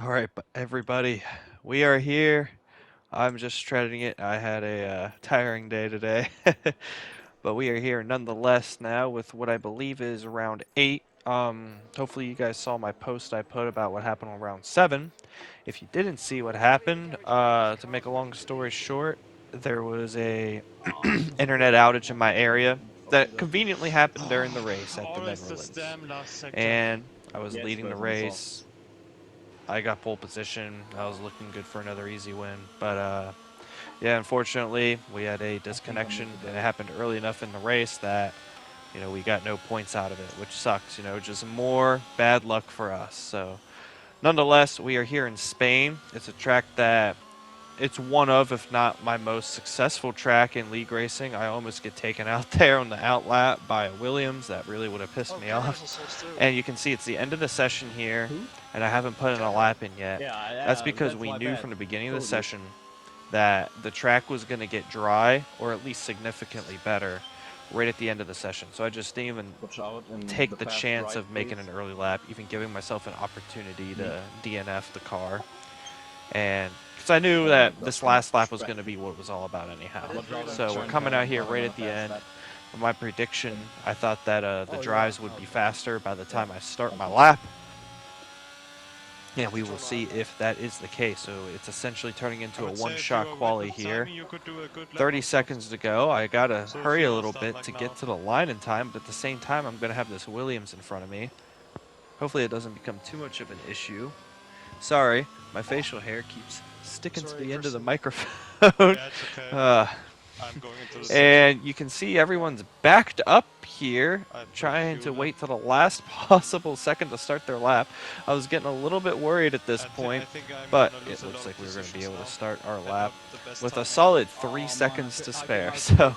All right, everybody, we are here. I'm just treading it. I had a tiring day today, but we are here nonetheless now with what I believe is round 8. Hopefully you guys saw my post I put about what happened on round 7. If you didn't see what happened, to make a long story short, there was a internet outage in my area that conveniently happened during the race at the Always the Netherlands, stem last sector. and I was leading the race. I got pole position. I was looking good for another easy win. But yeah, unfortunately, we had a disconnection, and it happened early enough in the race that we got no points out of it, which sucks. Just more bad luck for us. So, nonetheless, we are here in Spain. It's a track that it's one of, if not my most successful track in league racing. I almost get taken out there on the outlap by a Williams. That really would have pissed me off. And you can see it's the end of the session here, and I haven't put in a lap in yet. That's because we knew from the beginning of the session that the track was going to get dry, or at least significantly better, right at the end of the session. So I just didn't even take the chance of making an early lap, even giving myself an opportunity to DNF the car. And because I knew that this last lap was going to be what it was all about anyhow. So we're coming out here right at the end. My prediction, I thought that the drives would be faster by the time I start my lap. And we will see if that is the case. So it's essentially turning into a one-shot quali here. 30 seconds to go. I got to hurry a little bit to get to the line in time, but at the same time, I'm going to have this Williams in front of me. Hopefully it doesn't become too much of an issue. Sorry, my facial hair keeps sticking to the end of the microphone. Yeah, it's okay. I'm going into the And you can see everyone's backed up here, trying to wait till the last possible second to start their lap. I was getting a little bit worried at this point, but it looks like we were going to be able to start our lap with a solid 3 seconds to spare. So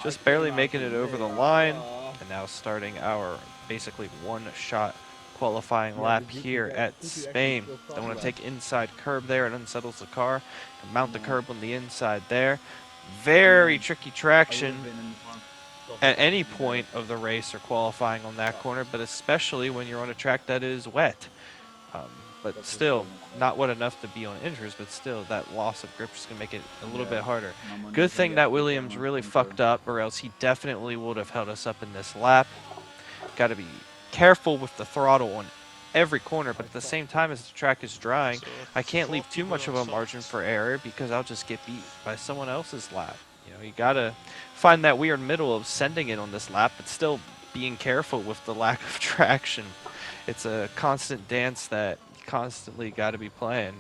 just barely making it over the line, and now starting our basically one-shot qualifying lap here at Spain. Don't want to take inside curb there, it unsettles the car. Mount the curb on the inside there. Very tricky traction at any point of the race or qualifying on that corner, but especially when you're on a track that is wet. But still, not wet enough to be on injuries, but still, that loss of grip is going to make it a little bit harder. Good thing that Williams really fucked up, or else he definitely would have held us up in this lap. Got to be careful with the throttle on every corner, but at the same time, as the track is drying, I can't leave too much of a margin for error because I'll just get beat by someone else's lap. You gotta find that weird middle of sending it on this lap, but still being careful with the lack of traction. It's a constant dance that you constantly got to be playing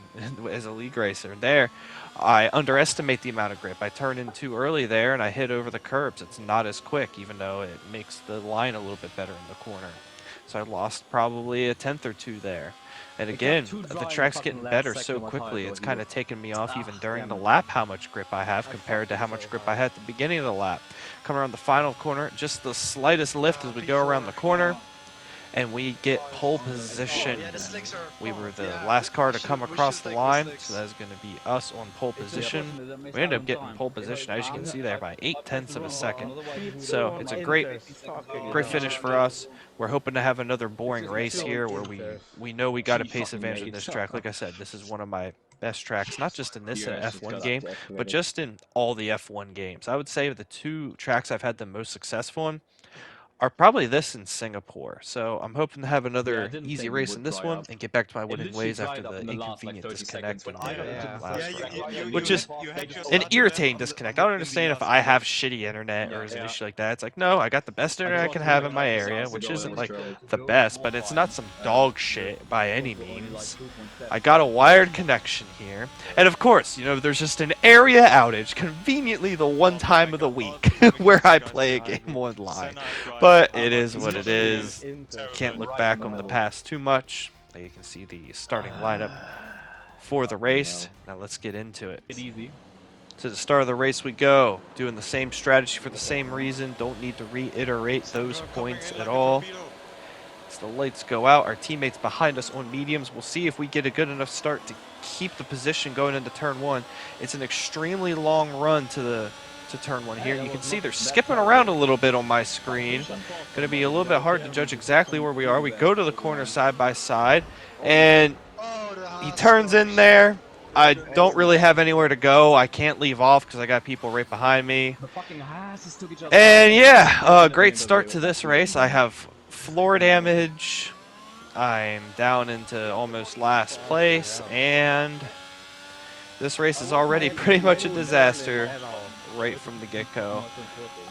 as a league racer. There, I underestimate the amount of grip. I turn in too early there, and I hit over the curbs. It's not as quick, even though it makes the line a little bit better in the corner. So I lost probably a tenth or two there. And again, the track's getting better so quickly, it's kind of taken me off even during the lap how much grip I have compared to how much grip I had at the beginning of the lap. Come around the final corner, just the slightest lift as we go around the corner, and we get pole position. We were the last car to come across the line, so that's going to be us on pole position. We ended up getting pole position, as you can see there, by 0.8 of a second. So it's a great finish for us. We're hoping to have another boring race here where we know we got a pace advantage in this track. Like I said, this is one of my best tracks, not just in this F1 game, but just in all the F1 games. I would say the two tracks I've had the most successful in are probably this in Singapore. So I'm hoping to have another easy race in this one and get back to my winning ways after the inconvenient disconnect in the last round. Which is an irritating disconnect. I don't understand if I have shitty internet or is an issue like that. It's like, no, I got the best internet I can have in my area, which isn't like the best, but it's not some dog shit by any means. I got a wired connection here. And of course, there's just an area outage, conveniently the one time of the week where I play a game online. But it is what it is. Can't look back on the past too much. You can see the starting lineup for the race. Now let's get into it. To the start of the race we go. Doing the same strategy for the same reason. Don't need to reiterate those points at all. As the lights go out, our teammates behind us on mediums. We'll see if we get a good enough start to keep the position going into turn one. It's an extremely long run to turn one here. You can see they're skipping around a little bit on my screen. Going to be a little bit hard to judge exactly where we are. We go to the corner side by side, and he turns in there. I don't really have anywhere to go. I can't leave off because I got people right behind me. And yeah, great start to this race. I have floor damage. I'm down into almost last place, and this race is already pretty much a disaster right from the get-go.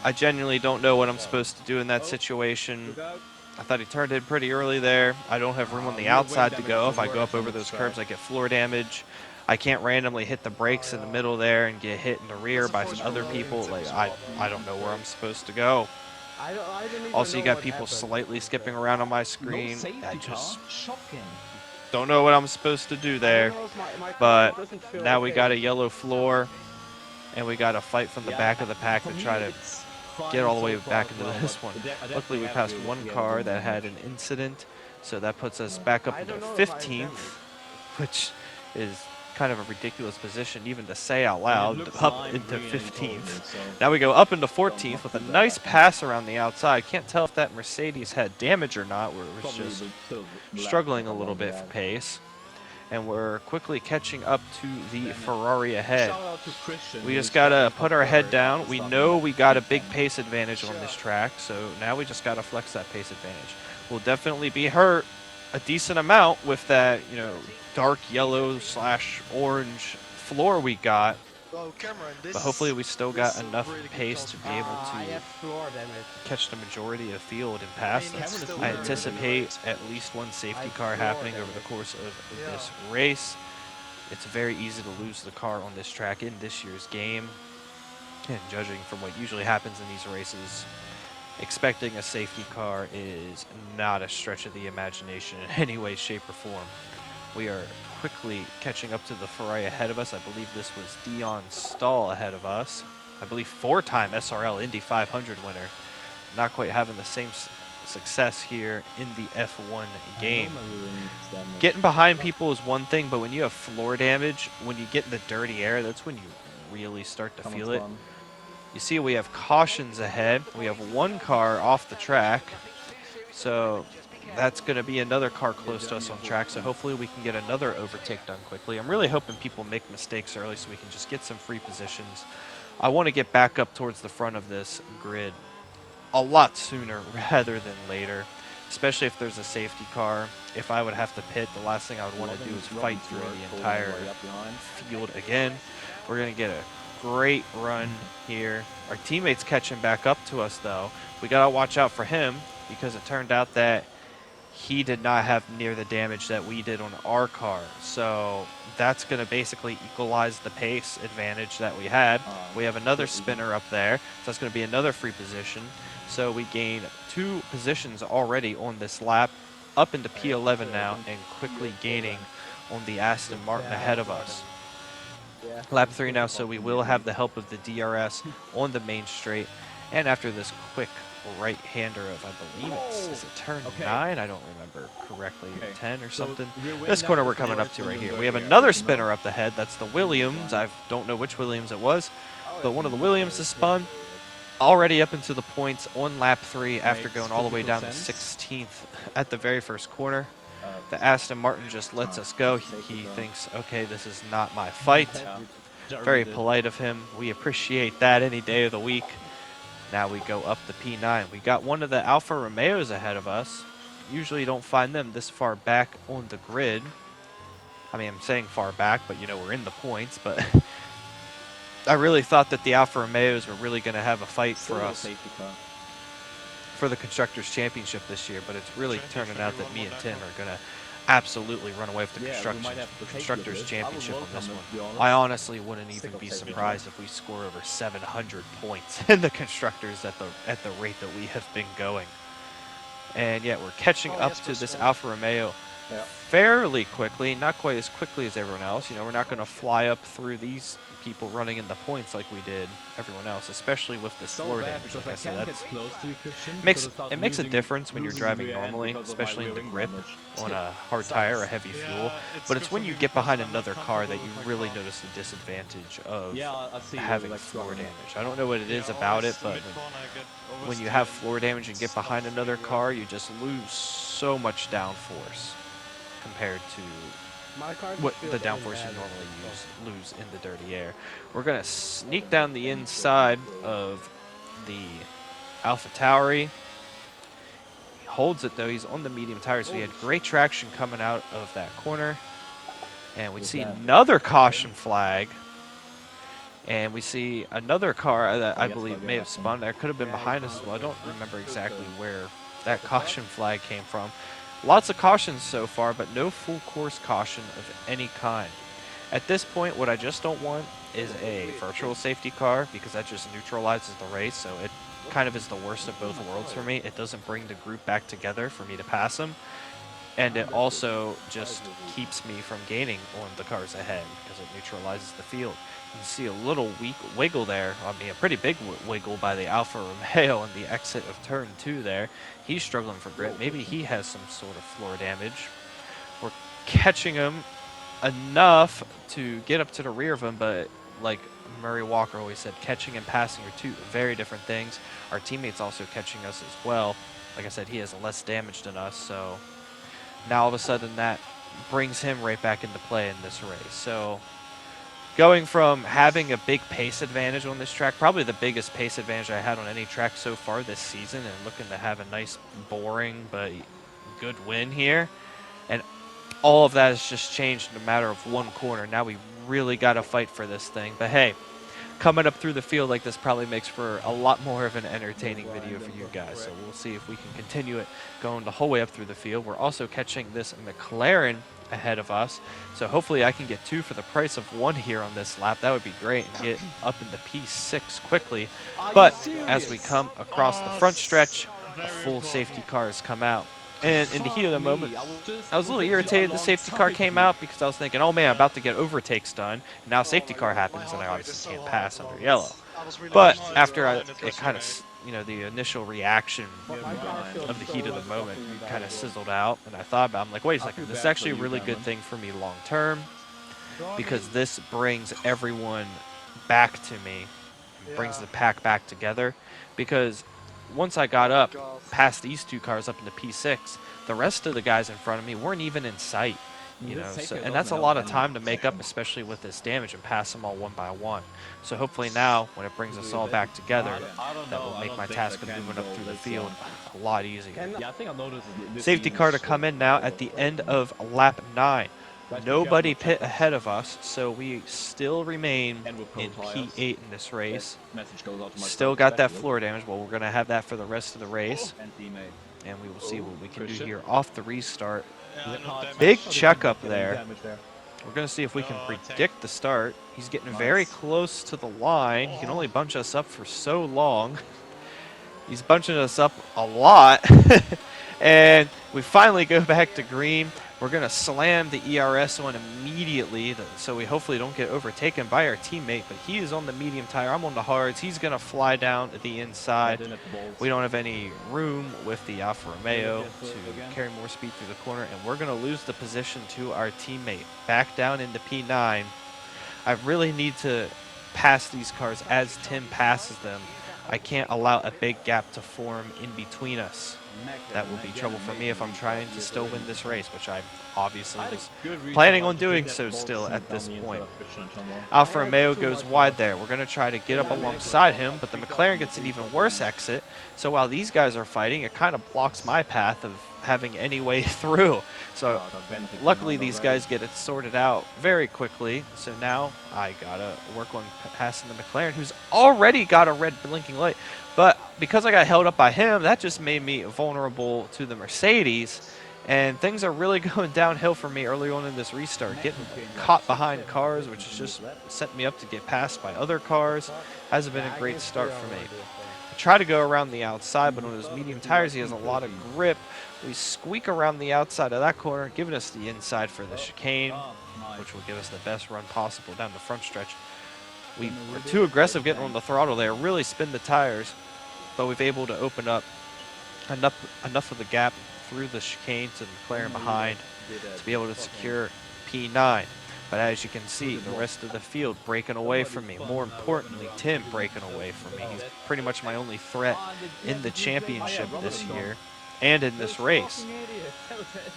I genuinely don't know what I'm supposed to do in that situation. I thought he turned in pretty early there. I don't have room on the outside to go. If I go up over those curbs, I get floor damage. I can't randomly hit the brakes in the middle there and get hit in the rear by some other people. Like I don't know where I'm supposed to go. Also, you got people slightly skipping around on my screen. I just don't know what I'm supposed to do there. But now we got a yellow floor, and we got to fight from the back of the pack to try to get all the way back into this one. Luckily, we passed one car that had an incident, so that puts us back up into 15th, which is kind of a ridiculous position even to say out loud, up into 15th. Now we go up into 14th with a nice pass around the outside. Can't tell if that Mercedes had damage or not, where it was just struggling a little bit for pace. And we're quickly catching up to the Ferrari ahead. We just gotta put our head down. We know we got a big pace advantage on this track, so now we just gotta flex that pace advantage. We'll definitely be hurt a decent amount with that, you know, dark yellow / orange floor we got. But hopefully we still got enough pace to be able to catch the majority of field and pass them. I anticipate at least one safety car happening over the course of this race. It's very easy to lose the car on this track in this year's game. And judging from what usually happens in these races, expecting a safety car is not a stretch of the imagination in any way, shape, or form. We are quickly catching up to the Ferrari ahead of us. I believe this was Dion Stahl ahead of us. I believe 4-time SRL Indy 500 winner. Not quite having the same success here in the F1 game. Getting behind people is one thing, but when you have floor damage, when you get in the dirty air, that's when you really start to feel it. You see we have cautions ahead. We have one car off the track. So that's going to be another car close to us on track, so hopefully we can get another overtake done quickly. I'm really hoping people make mistakes early so we can just get some free positions. I want to get back up towards the front of this grid a lot sooner rather than later, especially if there's a safety car. If I would have to pit, the last thing I would want to do is fight through the entire field again. We're going to get a great run here. Our teammate's catching back up to us, though. We got to watch out for him because it turned out that he did not have near the damage that we did on our car. So that's going to basically equalize the pace advantage that we had. We have another spinner up there, so that's going to be another free position. So we gain 2 positions already on this lap, up into P11 now, and quickly gaining on the Aston Martin ahead of us. Lap 3 now, so we will have the help of the DRS on the main straight. And after this quick right-hander of, I believe is it turn 9? I don't remember correctly, 10 or something. This corner we're coming up to right here. We have another spinner up the head. That's the Williams. I don't know which Williams it was, but one of the Williams is spun. Already up into the points on lap 3 after going all the way down to 16th at the very first corner. The Aston Martin just lets us go. He thinks, okay, this is not my fight. Very polite of him. We appreciate that any day of the week. Now we go up the P9. We got one of the Alfa Romeos ahead of us. Usually you don't find them this far back on the grid. I mean, I'm saying far back, but you know, we're in the points. But I really thought that the Alfa Romeos were really going to have a fight for us for the Constructors' Championship this year. But it's really turning out that me and Tim are going to absolutely run away with the Constructors' Championship on this one. I honestly wouldn't even be surprised if we score over 700 points in the Constructors at the rate that we have been going. And yet we're catching up to this Alfa Romeo fairly quickly, not quite as quickly as everyone else. You know, we're not going to fly up through these people running in the points like we did everyone else, especially with this floor damage. Like I said, it makes a difference when you're driving normally, especially in the grip on a hard tire or heavy fuel. But it's when you get behind another car that you really notice the disadvantage of having floor damage. I don't know what it is about it, but when you have floor damage and get behind another car, you just lose so much downforce compared to what the downforce you normally lose in the dirty air. We're going to sneak down the inside of the Alpha Tauri. He holds it though. He's on the medium tires, so he had great traction coming out of that corner. And we see another caution flag. And we see another car that I believe may have spun there. Could have been behind us as well. I don't remember exactly where that caution flag came from. Lots of cautions so far, but no full course caution of any kind. At this point, what I just don't want is a virtual safety car, because that just neutralizes the race. So it kind of is the worst of both worlds for me. It doesn't bring the group back together for me to pass them. And it also just keeps me from gaining on the cars ahead because it neutralizes the field. You can see a little weak wiggle there. I mean, a pretty big wiggle by the Alfa Romeo on the exit of turn 2 there. He's struggling for grip. Maybe he has some sort of floor damage. We're catching him enough to get up to the rear of him, but like Murray Walker always said, catching and passing are two very different things. Our teammate's also catching us as well. Like I said, he has less damage than us, so now all of a sudden that brings him right back into play in this race. So going from having a big pace advantage on this track, probably the biggest pace advantage I had on any track so far this season, and looking to have a nice, boring, but good win here. And all of that has just changed in a matter of one corner. Now we really got to fight for this thing. But hey, coming up through the field like this probably makes for a lot more of an entertaining video for you guys. So we'll see if we can continue it going the whole way up through the field. We're also catching this McLaren ahead of us. So hopefully I can get 2 for the price of 1 here on this lap. That would be great, and get up into P6 quickly. But as we come across the front stretch, a full safety car has come out. And in the heat of the moment, I was a little irritated the safety car came out, because I was thinking, oh man, I'm about to get overtakes done. And now safety car happens, and I obviously can't pass under yellow. But after it kind of, the initial reaction of the heat of the moment kind of sizzled out, and I thought about it, I'm like, wait a second, this is actually a really good thing for me long term, because this brings everyone back to me, brings the pack back together, because once I got up past these 2 cars up into P6, the rest of the guys in front of me weren't even in sight, so, and that's a lot of time to make up, especially with this damage, and pass them all one by one. So hopefully now, when it brings us all back together, that will make my task of moving up through the field a lot easier. Safety car to come in now at the end of lap 9. Nobody pit ahead of us, so we still remain in P8 in this race. Still got that floor damage, but we're going to have that for the rest of the race. And we will see what we can do here off the restart. Big checkup there. We're going to see if we can predict the start. He's getting very close to the line. He can only bunch us up for so long. He's bunching us up a lot. And we finally go back to green. We're going to slam the ERS on immediately, so we hopefully don't get overtaken by our teammate, but he is on the medium tire. I'm on the hards. He's going to fly down at the inside. We don't have any room with the Alfa Romeo to carry more speed through the corner, and we're going to lose the position to our teammate. Back down into P9. I really need to pass these cars as Tim passes them. I can't allow a big gap to form in between us. That will be trouble for me if I'm trying to still win this race, which I obviously was planning on doing so still at this point. Alfa Romeo goes wide there. We're going to try to get up alongside him, but the McLaren gets an even worse exit. So while these guys are fighting, it kind of blocks my path of having any way through. So luckily these guys get it sorted out very quickly. So now I got to work on passing the McLaren, who's already got a red blinking light. But because I got held up by him, that just made me vulnerable to the Mercedes. And things are really going downhill for me early on in this restart. Getting caught behind cars, which has just set me up to get passed by other cars. Hasn't been a great start for me. I try to go around the outside, but on those medium tires, he has a lot of grip. We squeak around the outside of that corner, giving us the inside for the chicane, which will give us the best run possible down the front stretch. We were too aggressive getting on the throttle there, really spin the tires, but we've able to open up enough of the gap through the chicane to the McLaren behind to be able to secure P9. But as you can see, the rest of the field breaking away from me. More importantly, Tim breaking away from me. He's pretty much my only threat in the championship this year and in this race.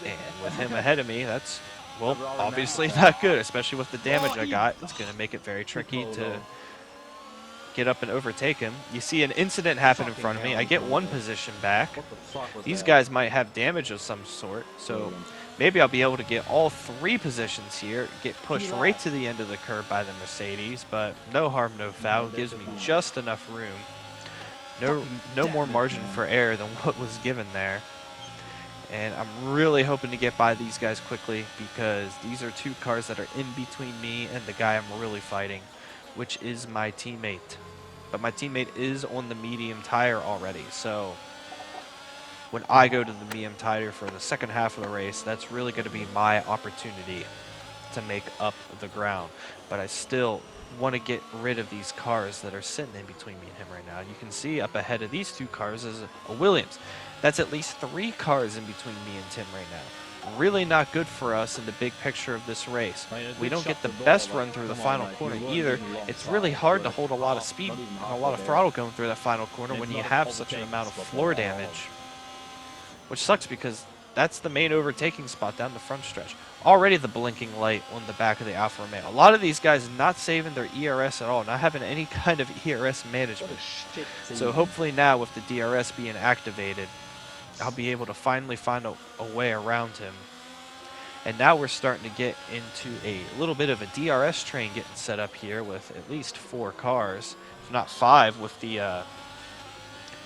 And with him ahead of me, that's well, obviously not good, especially with the damage I got. It's going to make it very tricky to get up and overtake him. You see an incident happen in front of me. I get one position back. These guys might have damage of some sort, so maybe I'll be able to get all 3 positions here, get pushed right to the end of the curve by the Mercedes, but no harm, no foul. Gives me just enough room. No more margin for error than what was given there. And I'm really hoping to get by these guys quickly because these are 2 cars that are in between me and the guy I'm really fighting, which is my teammate. But my teammate is on the medium tire already, so when I go to the medium tire for the second half of the race, that's really going to be my opportunity to make up the ground. But I still want to get rid of these cars that are sitting in between me and him right now. You can see up ahead of these 2 cars is a Williams. That's at least 3 cars in between me and Tim right now. Really not good for us in the big picture of this race. We don't get the best run through the final corner either. It's really hard to hold a lot of speed and a lot of throttle going through that final corner when you have such an amount of floor damage. Which sucks because that's the main overtaking spot down the front stretch. Already the blinking light on the back of the Alfa Romeo. A lot of these guys not saving their ERS at all, not having any kind of ERS management. So hopefully now with the DRS being activated, I'll be able to finally find a way around him. And now we're starting to get into a little bit of a DRS train getting set up here with at least 4 cars, if not 5 with the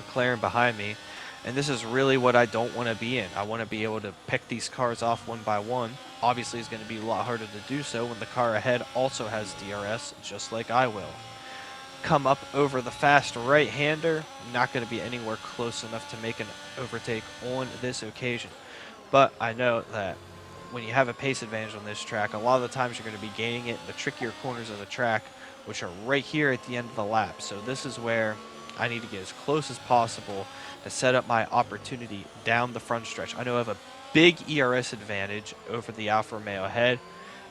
McLaren behind me. And this is really what I don't want to be in. I want to be able to pick these cars off one by one. Obviously, it's going to be a lot harder to do so when the car ahead also has DRS, just like I will. Come up over the fast right-hander, not going to be anywhere close enough to make an overtake on this occasion. But I know that when you have a pace advantage on this track, a lot of the times you're going to be gaining it in the trickier corners of the track, which are right here at the end of the lap. So this is where I need to get as close as possible to set up my opportunity down the front stretch. I know I have a big ERS advantage over the Alfa Romeo ahead,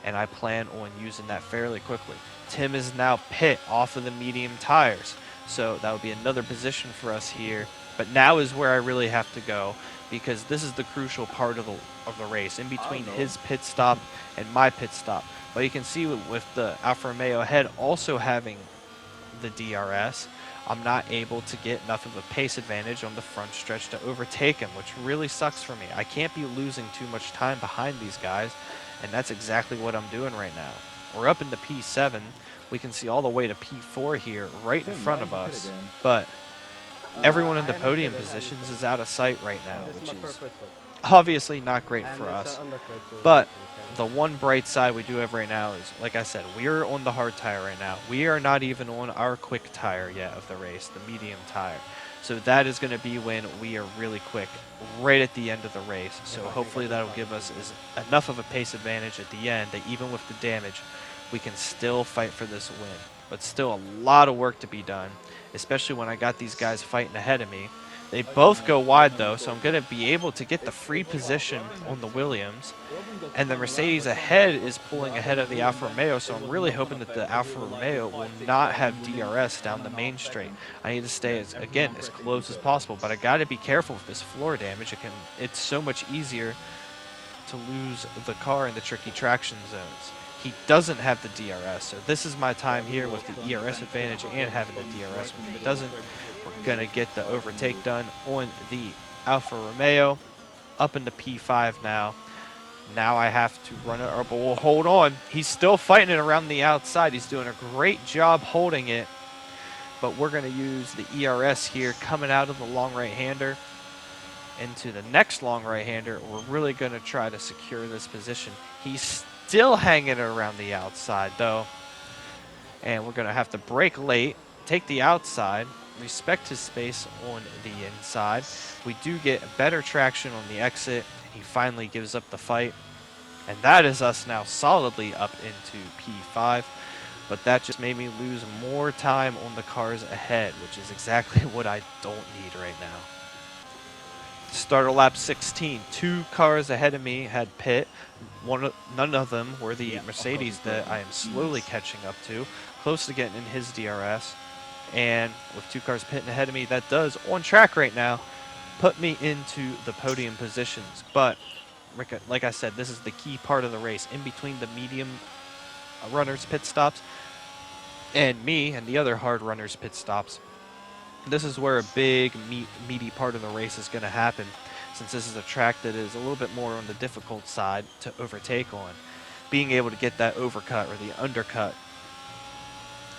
and I plan on using that fairly quickly. Tim is now pit off of the medium tires, so that would be another position for us here. But now is where I really have to go because this is the crucial part of the race, in between his pit stop and my pit stop. But you can see with the Alfa Romeo ahead also having the DRS, I'm not able to get enough of a pace advantage on the front stretch to overtake him, which really sucks for me. I can't be losing too much time behind these guys, and that's exactly what I'm doing right now. We're up into P7. We can see all the way to P4 here right in front of us, but everyone in the podium positions is out of sight right now, which is obviously not great for us. But the one bright side we do have right now is, like I said, we're on the hard tire right now. We are not even on our quick tire yet of the race, the medium tire. So that is going to be when we are really quick, right at the end of the race. So hopefully that'll give us enough of a pace advantage at the end that even with the damage, we can still fight for this win. But still a lot of work to be done, especially when I got these guys fighting ahead of me. They both go wide though, so I'm going to be able to get the free position on the Williams. And the Mercedes ahead is pulling ahead of the Alfa Romeo, so I'm really hoping that the Alfa Romeo will not have DRS down the main straight. I need to stay, as close as possible, but I got to be careful with this floor damage. It's so much easier to lose the car in the tricky traction zones. He doesn't have the DRS, so this is my time here with the ERS advantage and having the DRS. If it doesn't, we're going to get the overtake done on the Alfa Romeo. Up into P5 now. Now I have to run it. But we'll hold on. He's still fighting it around the outside. He's doing a great job holding it. But we're going to use the ERS here coming out of the long right-hander into the next long right-hander. We're really going to try to secure this position. He's still hanging it around the outside, though. And we're going to have to brake late, take the outside, respect his space on the inside. We do get better traction on the exit. He finally gives up the fight. And that is us now solidly up into P5. But that just made me lose more time on the cars ahead, which is exactly what I don't need right now. Starter lap 16. 2 cars ahead of me had pit. None of them were the Mercedes that I am slowly catching up to, close to getting in his DRS. And with 2 cars pitting ahead of me, that does, on track right now, put me into the podium positions. But like I said, this is the key part of the race. In between the medium runners' pit stops and me and the other hard runners' pit stops, this is where a big, meaty part of the race is going to happen, since this is a track that is a little bit more on the difficult side to overtake on. Being able to get that overcut or the undercut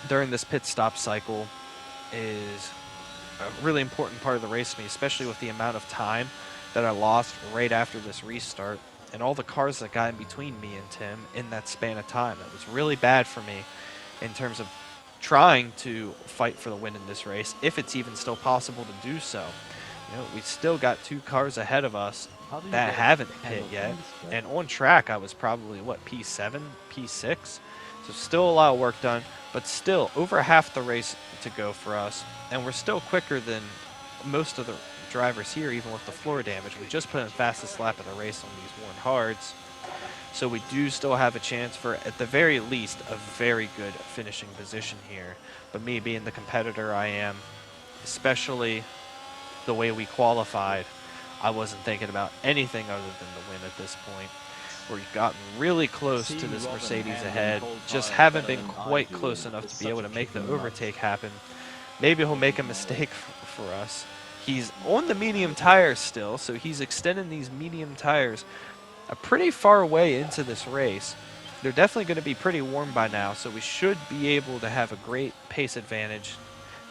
during this pit stop cycle is a really important part of the race to me, especially with the amount of time that I lost right after this restart and all the cars that got in between me and Tim in that span of time. That was really bad for me in terms of trying to fight for the win in this race, if it's even still possible to do so. You know, we still got 2 cars ahead of us that haven't hit yet, and on track I was probably, what, P7, P6? So still a lot of work done, but still over half the race to go for us, and we're still quicker than most of the drivers here, even with the floor damage. We just put in fastest lap of the race on these worn hards, so we do still have a chance for, at the very least, a very good finishing position here. But me being the competitor I am, especially the way we qualified, I wasn't thinking about anything other than the win at this point. We've gotten really close to this Mercedes ahead, just haven't been quite close enough to be able to make the overtake happen. Maybe he'll make a mistake for us. He's on the medium tires still, so he's extending these medium tires a pretty far way into this race. They're definitely going to be pretty warm by now, so we should be able to have a great pace advantage,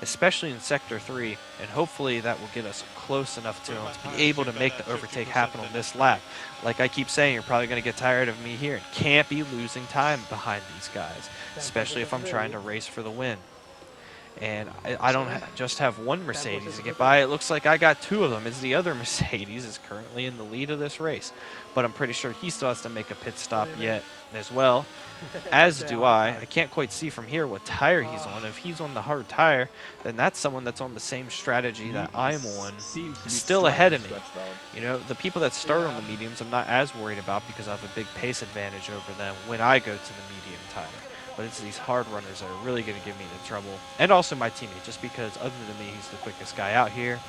especially in Sector 3, and hopefully that will get us close enough to him to be able to make the overtake happen on this lap. Like I keep saying, you're probably going to get tired of me here. Can't be losing time behind these guys, especially if I'm trying to race for the win. And I don't just have one Mercedes to get by. It looks like I got 2 of them, as the other Mercedes is currently in the lead of this race. But I'm pretty sure he still has to make a pit stop yet as well, as do I. I can't quite see from here what tire he's on. If he's on the hard tire, then that's someone that's on the same strategy that I'm on, still ahead of me. You know, the people that start on the mediums I'm not as worried about, because I have a big pace advantage over them when I go to the medium tire. But it's these hard runners that are really going to give me the trouble. And also my teammate, just because other than me, he's the quickest guy out here.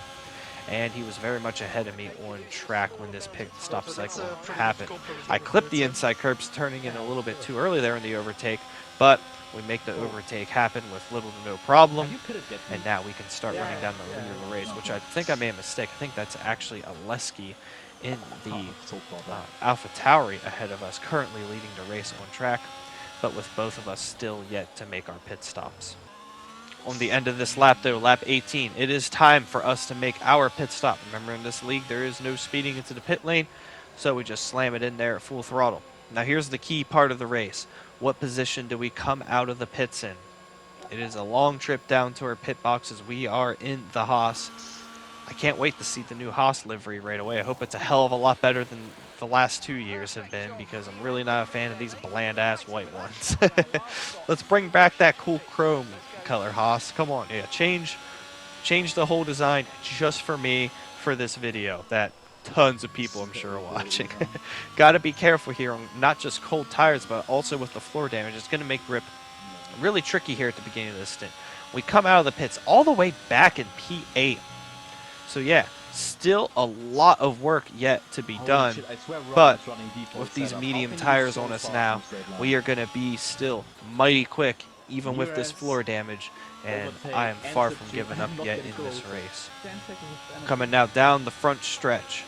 And he was very much ahead of me on track when this pit stop cycle happened. I clipped the inside curbs, turning in a little bit too early there in the overtake, but we make the overtake happen with little to no problem. And now we can start running down the lead of the race, which I think I made a mistake. I think that's actually Aleski in the Alpha Tauri ahead of us, currently leading the race on track, but with both of us still yet to make our pit stops. On the end of this lap, though, lap 18, it is time for us to make our pit stop. Remember, in this league, there is no speeding into the pit lane, so we just slam it in there at full throttle. Now, here's the key part of the race. What position do we come out of the pits in? It is a long trip down to our pit boxes. We are in the Haas. I can't wait to see the new Haas livery right away. I hope it's a hell of a lot better than the last 2 years have been, because I'm really not a fan of these bland-ass white ones. Let's bring back that cool chrome color, Haas. Come on. Yeah, change the whole design just for me for this video that tons of people, I'm sure, are watching. Got to be careful here on not just cold tires, but also with the floor damage. It's going to make grip really tricky here at the beginning of this stint. We come out of the pits all the way back in P8. So yeah, still a lot of work yet to be done, but with these medium tires on us now, we are going to be still mighty quick, even with this floor damage, and I am far from giving up yet in this race. Coming now down the front stretch.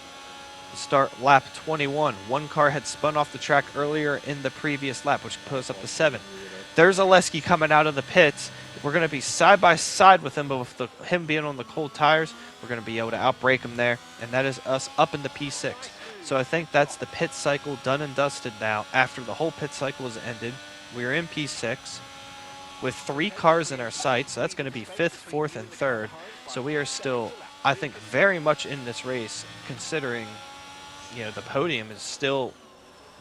To start lap 21, one car had spun off the track earlier in the previous lap, which put us up to 7. There's Aleski coming out of the pits. We're going to be side by side with him, but with him being on the cold tires, we're going to be able to outbrake him there, and that is us up in the P6. So I think that's the pit cycle done and dusted now. After the whole pit cycle has ended, we are in P6 with 3 cars in our sights. So that's going to be 5th, 4th, and 3rd. So we are still, I think, very much in this race, considering, you know, the podium is still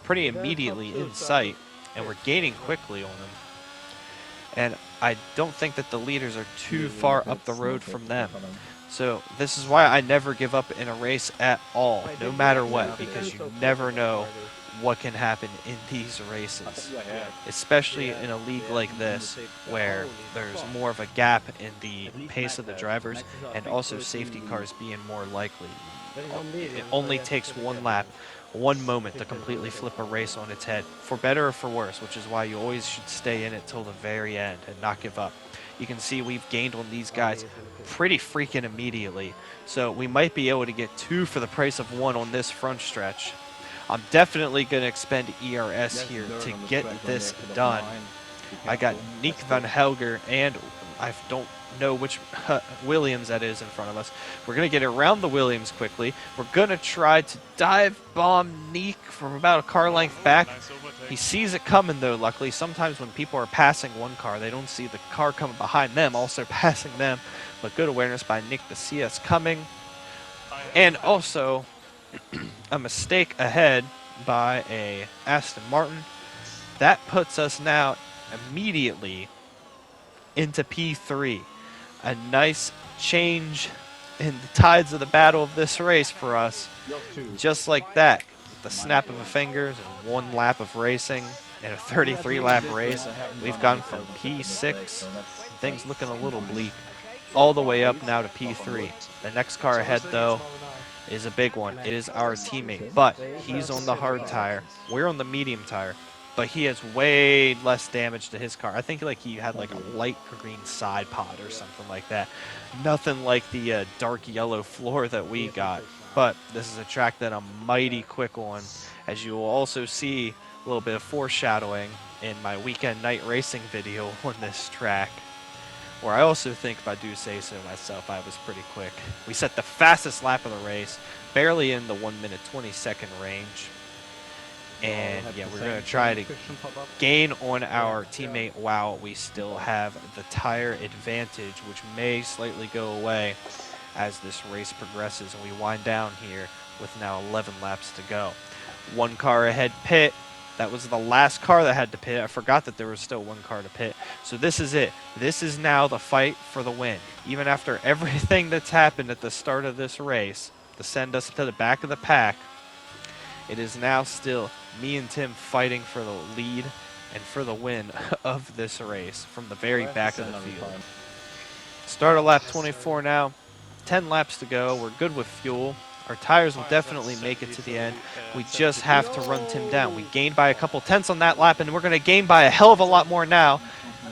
pretty immediately in sight, and we're gaining quickly on them. And I don't think that the leaders are too far up the road from them. So this is why I never give up in a race at all, no matter what, because you never know what can happen in these races, especially in a league like this where there's more of a gap in the pace of the drivers and also safety cars being more likely. It only takes one lap one moment to completely flip a race on its head, for better or for worse, which is why you always should stay in it till the very end and not give up. You can see we've gained on these guys pretty freaking immediately, so we might be able to get 2 for the price of 1 on this front stretch. I'm definitely going to expend ERS here to get this done. I got Nick Van Helger and I don't know which Williams that is in front of us. We're going to get around the Williams quickly. We're going to try to dive bomb Nick from about a car length back. He sees it coming though, luckily. Sometimes when people are passing one car, they don't see the car coming behind them, also passing them. But good awareness by Nick to see us coming. And also a mistake ahead by a Aston Martin. That puts us now immediately into P3. A nice change in the tides of the battle of this race for us. Just like that, with the snap of a fingers and 1 lap of racing in a 33-lap race, we've gone from P6, things looking a little bleak, all the way up now to P3. The next car ahead, though, is a big one. It is our teammate, but he's on the hard tire. We're on the medium tire. But he has way less damage to his car. I think like he had like a light green side pod or something like that. Nothing like the dark yellow floor that we got. But this is a track that I'm mighty quick on. As you will also see a little bit of foreshadowing in my weekend night racing video on this track. Where I also think, if I do say so myself, I was pretty quick. We set the fastest lap of the race, barely in the 1-minute 20-second range. And yeah, we're going to try to gain on our teammate while we still have the tire advantage, which may slightly go away as this race progresses and we wind down here with now 11 laps to go. 1 car ahead pit. That was the last car that had to pit. I forgot that there was still 1 car to pit. So this is it. This is now the fight for the win. Even after everything that's happened at the start of this race to send us to the back of the pack, it is now still me and Tim fighting for the lead and for the win of this race from the very back of the field. Start of lap 24 now. 10 laps to go. We're good with fuel. Our tires will definitely make it to the end. We just have to run Tim down. We gained by a couple tenths on that lap, and we're going to gain by a hell of a lot more now.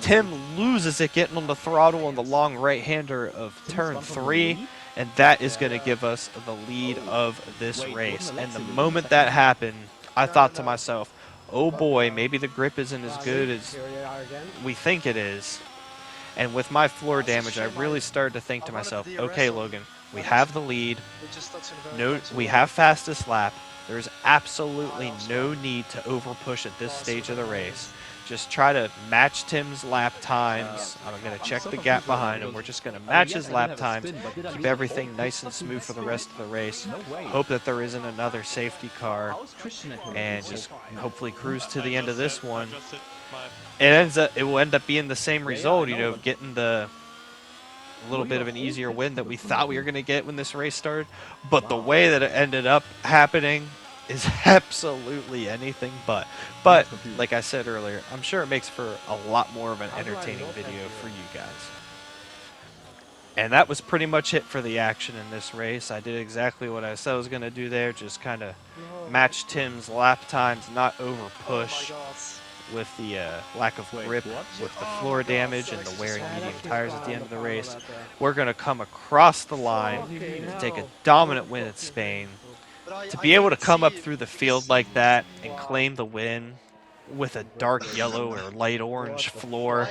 Tim loses it getting on the throttle on the long right-hander of turn 3. And that is going to give us the lead of this race. And the moment that happened, I thought to myself, oh boy, maybe the grip isn't as good as we think it is. And with my floor damage, I really started to think to myself, okay, Logan, we have the lead. No, we have fastest lap. There's absolutely no need to overpush at this stage of the race. Just try to match Tim's lap times. I'm going to check the gap behind him. We're just going to match his lap times, keep everything nice and smooth for the rest of the race. Hope that there isn't another safety car, and just hopefully cruise to the end of this one. It will end up being the same result, you know, getting the little bit of an easier win that we thought we were going to get when this race started. But the way that it ended up happening is absolutely anything but. But, like I said earlier, I'm sure it makes for a lot more of an entertaining video for you guys. And that was pretty much it for the action in this race. I did exactly what I said I was going to do there, just kind of match Tim's lap times, not over push with the lack of grip, with the floor damage and the wearing medium tires at the end of the race. We're going to come across the line to take a dominant win at Spain. To be able to come up through the field like that and claim the win with a dark yellow or light orange floor,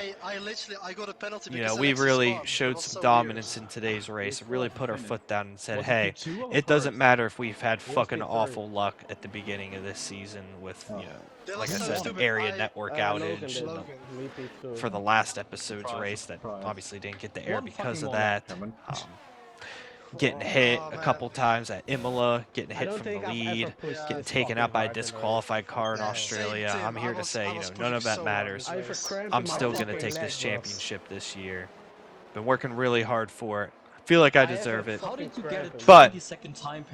you know, we really showed some dominance in today's race. Really put our foot down and said, hey, it doesn't matter if we've had fucking awful luck at the beginning of this season with, you know, like I said, the area network outage for the last episode's race that obviously didn't get the air because of that. Getting hit a couple times at Imola, getting hit from the lead, getting taken out by a disqualified car in Australia. I'm here to say, you know, none of that matters. I'm still going to take this championship this year. Been working really hard for it. Feel like I deserve it. But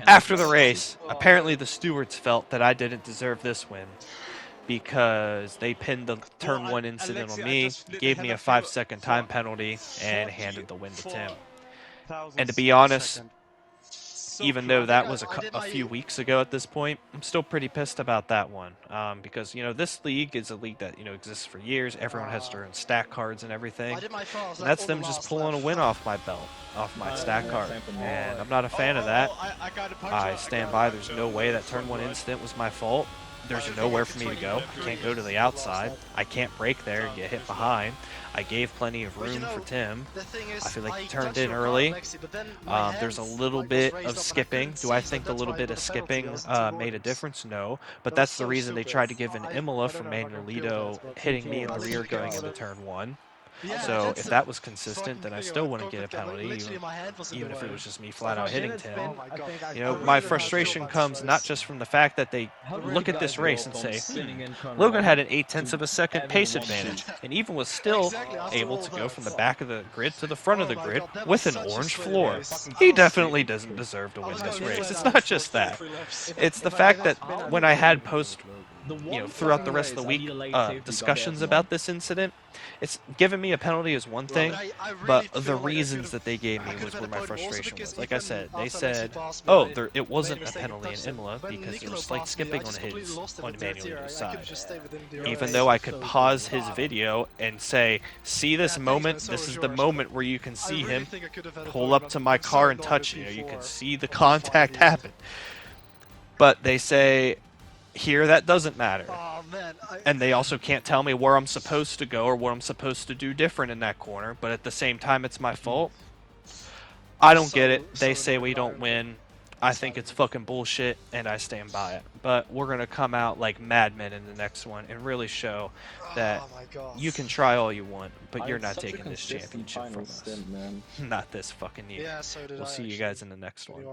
after the race, apparently the stewards felt that I didn't deserve this win because they pinned the turn 1 incident on me, gave me a 5-second time penalty, and handed the win to Tim. And to be honest, even though that was a few weeks ago at this point, I'm still pretty pissed about that one. Because, you know, this league is a league that, you know, exists for years. Everyone has to earn stack cards and everything. And that's them just pulling a win off my belt, off my stack card. And I'm not a fan of that. I stand by. There's no way that turn 1 instant was my fault. There's nowhere for me to go. I can't go to the outside. I can't break there and get hit behind. I gave plenty of room for Tim. I feel like he turned in early. There's a little bit of skipping. Do I think the little bit of skipping made a difference? No. But that's the reason they tried to give an Imola from Manuelito hitting me in the rear going into turn 1. So if that was consistent, then I still wouldn't get a penalty, even if it was just me flat out hitting Tim. You know, my frustration comes not just from the fact that they look at this race and say, Logan had an 0.8 of a second pace advantage, and even was still able to go from the back of the grid to the front of the grid with an orange floor. He definitely doesn't deserve to win this race. It's not just that. It's the fact that when I had throughout the rest of the week, discussions about this incident, it's giving me a penalty is one thing, but the reasons that they gave me was where my frustration was. Like I said, they said, oh, it wasn't a penalty in Imola because there was slight skipping on Manuelito's side. Even though I could pause his video and say, see this moment? This is the moment where you can see him pull up to my car and touch it. You can see the contact happen. But they say, here that doesn't matter. And they also can't tell me where I'm supposed to go or what I'm supposed to do different in that corner, but at the same time it's my fault. I don't get it. They say we don't win. I think it's fucking bullshit, and I stand by it. But we're going to come out like madmen in the next one and really show that you can try all you want, but you're not taking this championship from us. Not this fucking year. We'll see you guys in the next one.